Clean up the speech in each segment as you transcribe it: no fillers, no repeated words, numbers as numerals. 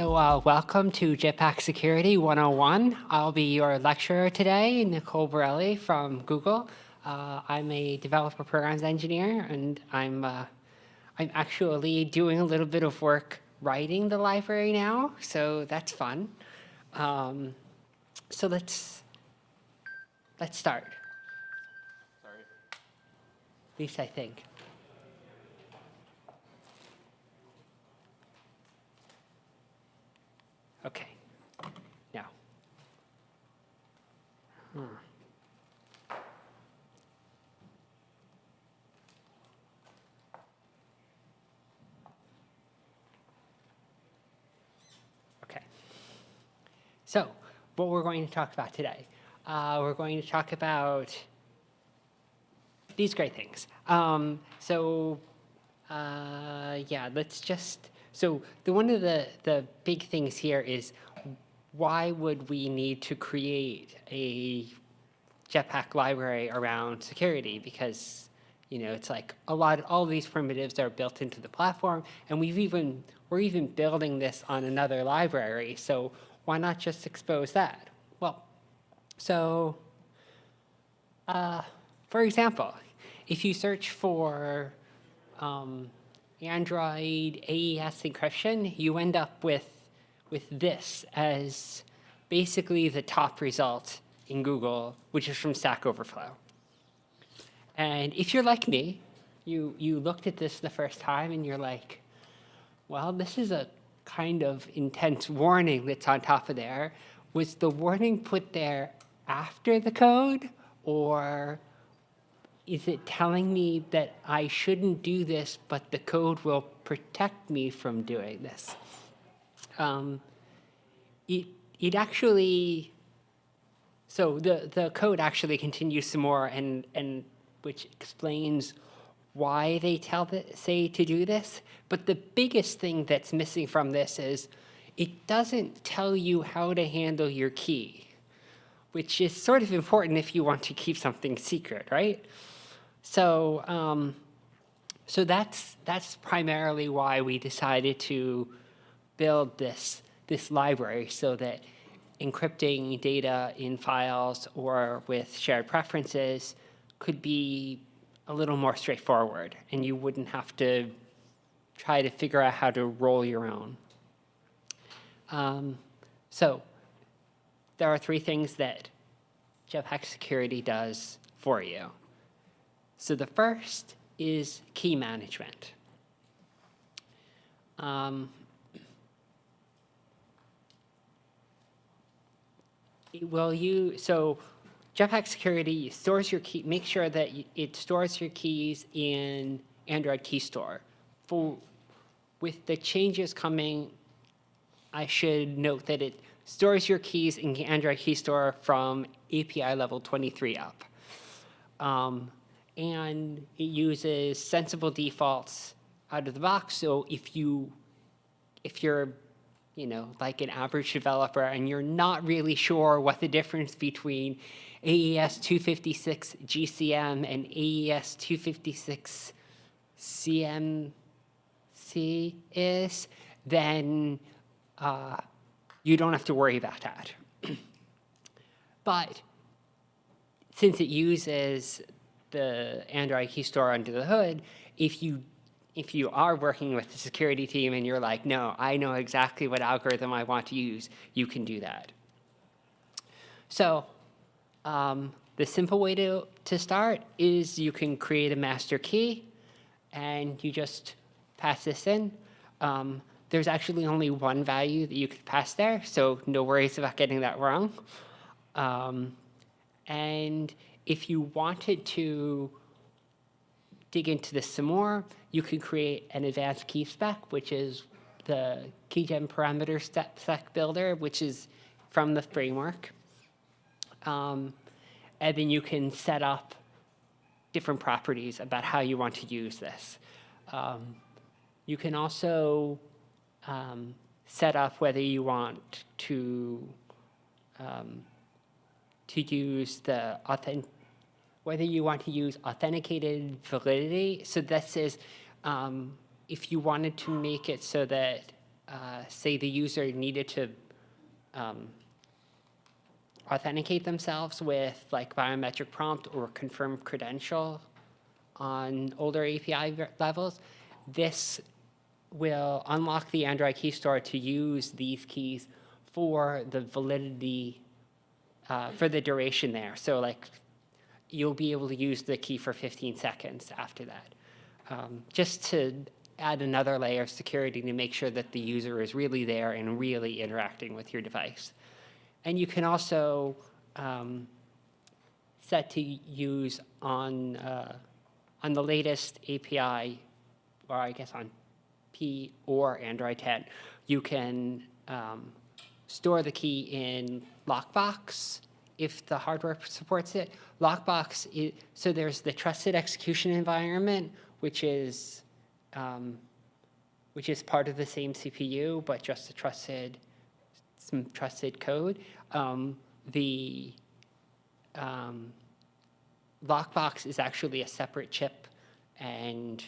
Welcome to Jetpack Security 101. I'll be your lecturer today, Nicole Borelli from Google. I'm a developer programs engineer, and I'm actually doing a little bit of work writing the library now, so that's fun. So let's start. Sorry. At least I think. Okay. Now. Okay. So, what we're going to talk about today. We're going to talk about these great things. Let's just. So one of the big things here is, why would we need to create a Jetpack library around security? Because it's like all these primitives are built into the platform, and we're even building this on another library. So why not just expose that? Well, so for example, if you search for Android AES encryption, you end up with this as basically the top result in Google, which is from Stack Overflow. And if you're like me, you looked at this the first time and you're like, well, this is a kind of intense warning that's on top of there. Was the warning put there after the code, or is it telling me that I shouldn't do this, but the code will protect me from doing this? It actually, so the code actually continues some more, and which explains why they say to do this. But the biggest thing that's missing from this is it doesn't tell you how to handle your key, which is sort of important if you want to keep something secret, right? So that's primarily why we decided to build this library, so that encrypting data in files or with shared preferences could be a little more straightforward, and you wouldn't have to try to figure out how to roll your own. So there are three things that Jetpack Security does for you. So the first is key management. So Jetpack Security stores your key. Make sure that it stores your keys in AndroidKeyStore. With the changes coming, I should note that it stores your keys in AndroidKeyStore from API level 23 up. And it uses sensible defaults out of the box. So if you're like an average developer and you're not really sure what the difference between AES 256 GCM and AES 256 CMC is, then you don't have to worry about that. But since it uses the AndroidKeyStore under the hood, if you are working with the security team and you're like, no, I know exactly what algorithm I want to use, you can do that. So the simple way to start is you can create a master key, and you just pass this in. There's actually only one value that you could pass there, so no worries about getting that wrong. And if you wanted to dig into this some more, you could create an advanced key spec, which is the keygen parameter spec builder, which is from the framework. And then you can set up different properties about how you want to use this. You can also set up whether you want to use whether you want to use authenticated validity. So this is if you wanted to make it so that say the user needed to authenticate themselves with like biometric prompt or confirmed credential on older API levels, this will unlock the Android key store to use these keys for the validity, for the duration there. So like you'll be able to use the key for 15 seconds after that. Just to add another layer of security to make sure that the user is really there and really interacting with your device. And you can also set to use on the latest API, or I guess on P or Android 10, you can store the key in Lockbox if the hardware supports it. Lockbox is, so there's the trusted execution environment, which is part of the same CPU, but just some trusted code. The Lockbox is actually a separate chip, and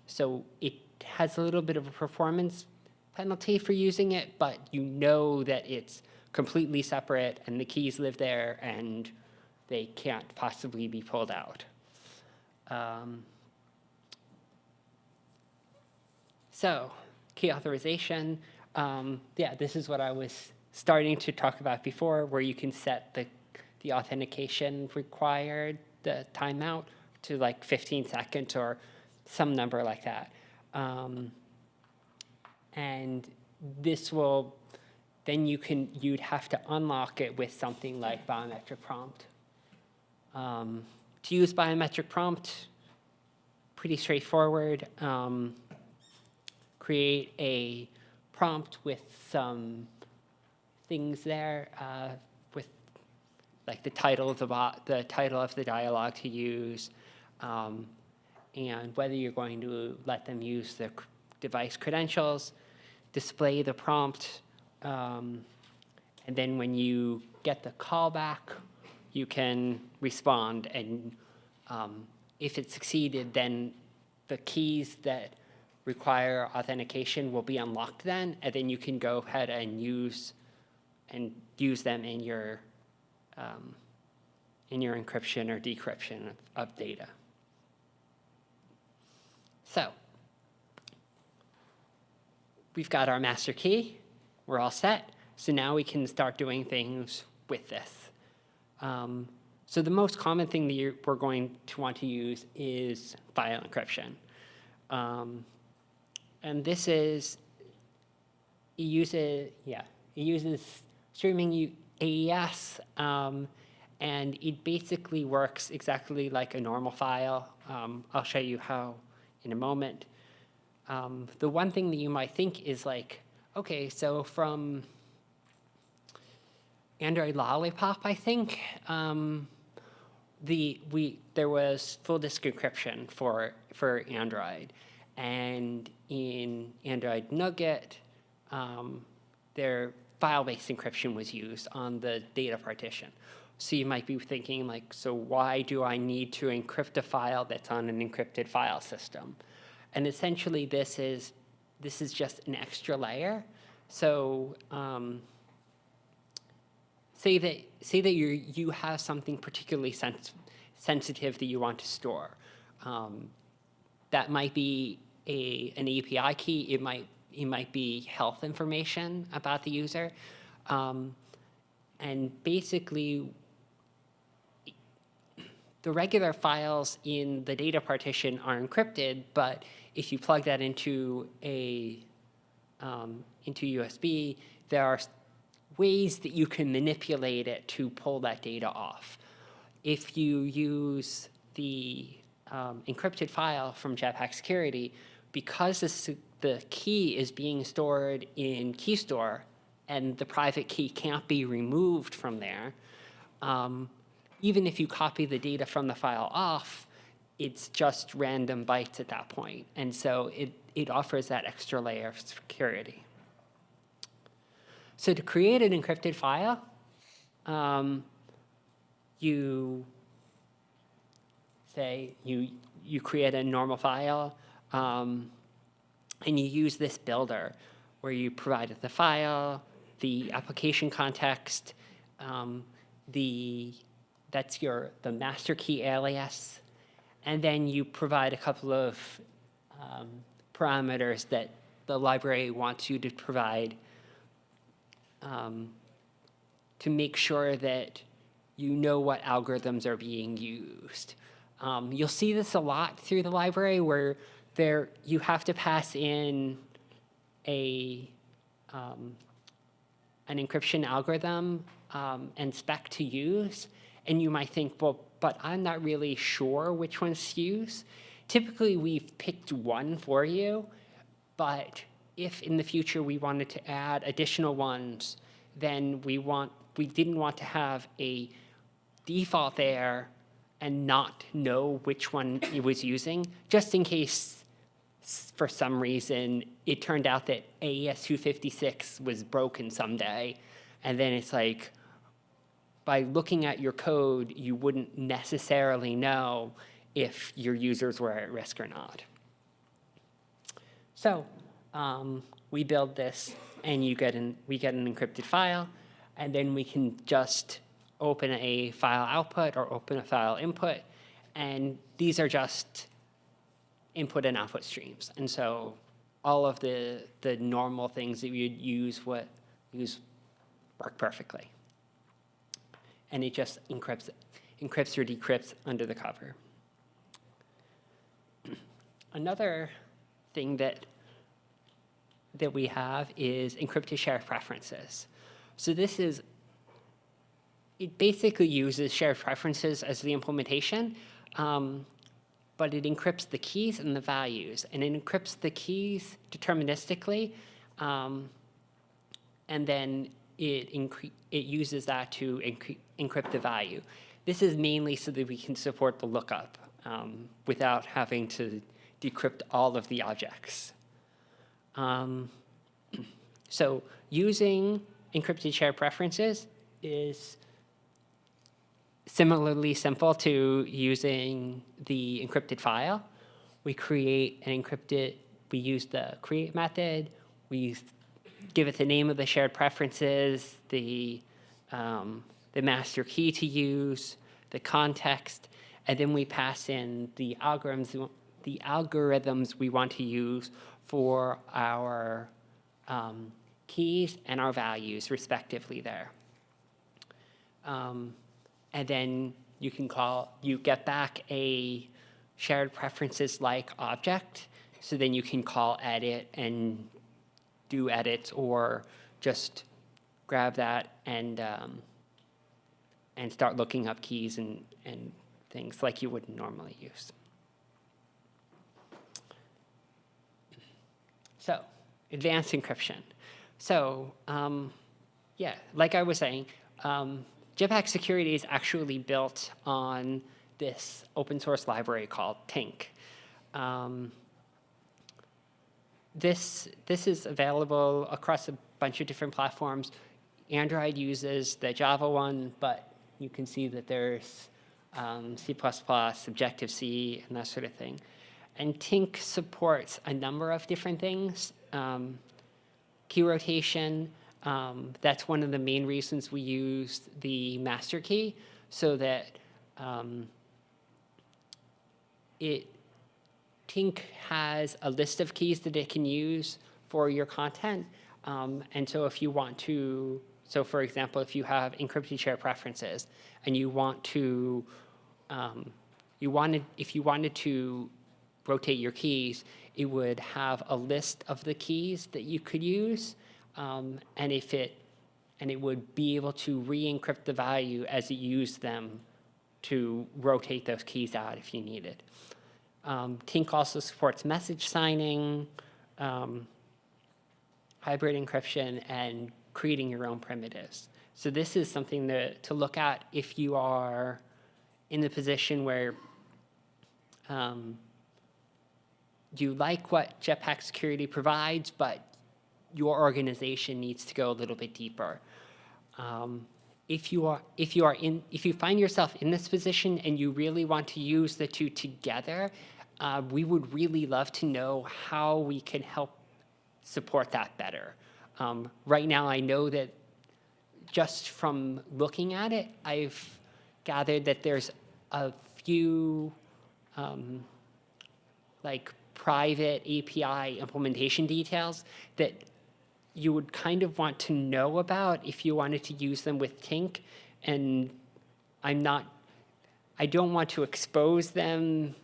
so it has a little bit of a performance penalty for using it, but you know that it's completely separate and the keys live there and they can't possibly be pulled out. So key authorization, yeah, this is what I was starting to talk about before, where you can set the authentication required, the timeout, to like 15 seconds or some number like that. And this will, then you'd have to unlock it with something like biometric prompt. To use biometric prompt, pretty straightforward. Create a prompt with some things there, with like the title of the title of the dialogue to use, and whether you're going to let them use the device credentials, display the prompt, and then when you get the callback, you can respond, and if it succeeded, then the keys that require authentication will be unlocked then, and then you can go ahead and use them in your encryption or decryption of data. So we've got our master key. We're all set. So now we can start doing things with this. So the most common thing that we're going to want to use is file encryption. And this is, it uses streaming AES, and it basically works exactly like a normal file. I'll show you how in a moment. The one thing that you might think is like, okay, so from Android Lollipop, I think, there was full disk encryption for Android, and in Android Nugget, their file-based encryption was used on the data partition. So you might be thinking like, so why do I need to encrypt a file that's on an encrypted file system? And essentially, this is just an extra layer. So say that you have something particularly sensitive that you want to store. That might be an API key. It might be health information about the user, and basically, the regular files in the data partition are encrypted. But if you plug that into USB, there are ways that you can manipulate it to pull that data off. If you use the encrypted file from Jetpack Security, because the key is being stored in KeyStore and the private key can't be removed from there, even if you copy the data from the file off, it's just random bytes at that point. And so it offers that extra layer of security. So to create an encrypted file, you say you create a normal file, and you use this builder where you provide the file, the application context, that's the master key alias, and then you provide a couple of parameters that the library wants you to provide to make sure that you know what algorithms are being used. You'll see this a lot through the library where you have to pass in an encryption algorithm and spec to use, and you might think, well, but I'm not really sure which ones to use. Typically, we've picked one for you, but if in the future we wanted to add additional ones, then we didn't want to have a default there and not know which one it was using, just in case for some reason it turned out that AES 256 was broken someday, and then it's like, by looking at your code, you wouldn't necessarily know if your users were at risk or not. So we build this, and we get an encrypted file, and then we can just open a file output or open a file input, and these are just input and output streams. And so all of the normal things that you'd use work perfectly. And it just encrypts or decrypts under the cover. Another thing that we have is encrypted shared preferences. So it basically uses shared preferences as the implementation, but it encrypts the keys and the values. And it encrypts the keys deterministically, and then it uses that to encrypt the value. This is mainly so that we can support the lookup without having to decrypt all of the objects. So using encrypted shared preferences is similarly simple to using the encrypted file. We use the create method, we give it the name of the shared preferences, the master key to use, the context, and then we pass in the algorithms we want to use for our keys and our values, respectively, there. And then you get back a shared preferences like object, so then you can call edit and do edits, or just grab that and start looking up keys and things like you would normally use. So, advanced encryption. So, yeah, like I was saying, Jetpack Security is actually built on this open source library called Tink. This is available across a bunch of different platforms. Android uses the Java one, but you can see that there's C++, Objective-C, and that sort of thing. And Tink supports a number of different things. Key rotation, that's one of the main reasons we use the master key, so that Tink has a list of keys that it can use for your content. And so if you want to, so for example, if you have encrypted shared preferences and you want to, if you wanted to rotate your keys, it would have a list of the keys that you could use, and it would be able to re-encrypt the value as it used them to rotate those keys out if you needed. Tink also supports message signing, hybrid encryption, and creating your own primitives. So this is something to look at if you are in the position where you like what Jetpack Security provides, but your organization needs to go a little bit deeper. If you find yourself in this position and you really want to use the two together, we would really love to know how we can help support that better. Right now, I know that just from looking at it, I've gathered that there's a few like private API implementation details that you would kind of want to know about if you wanted to use them with Tink. And I don't want to expose them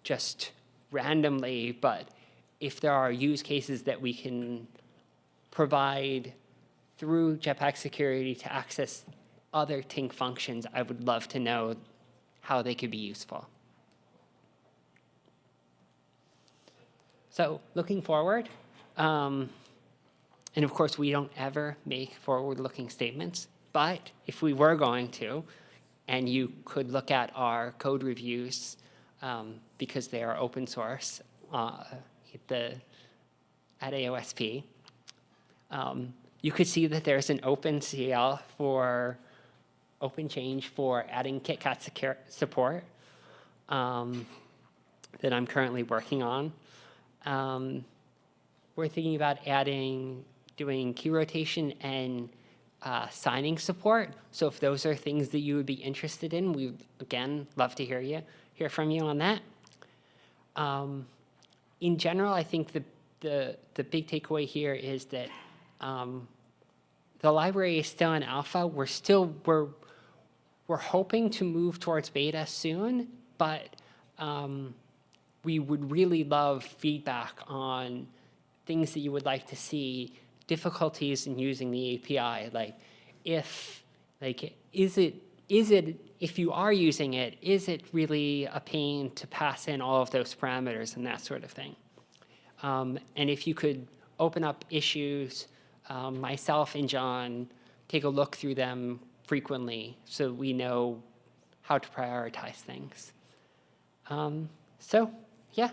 just randomly, but if there are use cases that we can provide through Jetpack Security to access other Tink functions, I would love to know how they could be useful. So looking forward, and of course we don't ever make forward-looking statements, but if we were going to, and you could look at our code reviews because they are open source at AOSP, you could see that there's an open CL for open change for adding KitKat support that I'm currently working on. We're thinking about doing key rotation and signing support. So if those are things that you would be interested in, we would, again, love to hear from you on that. In general, I think the big takeaway here is that the library is still in alpha. We're hoping to move towards beta soon, but we would really love feedback on things that you would like to see, difficulties in using the API. If you are using it, is it really a pain to pass in all of those parameters and that sort of thing? And if you could open up issues, myself and John take a look through them frequently so we know how to prioritize things. So yeah,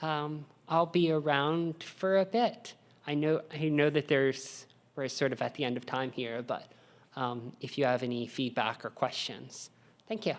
I'll be around for a bit. I know that we're sort of at the end of time here, but if you have any feedback or questions. Thank you.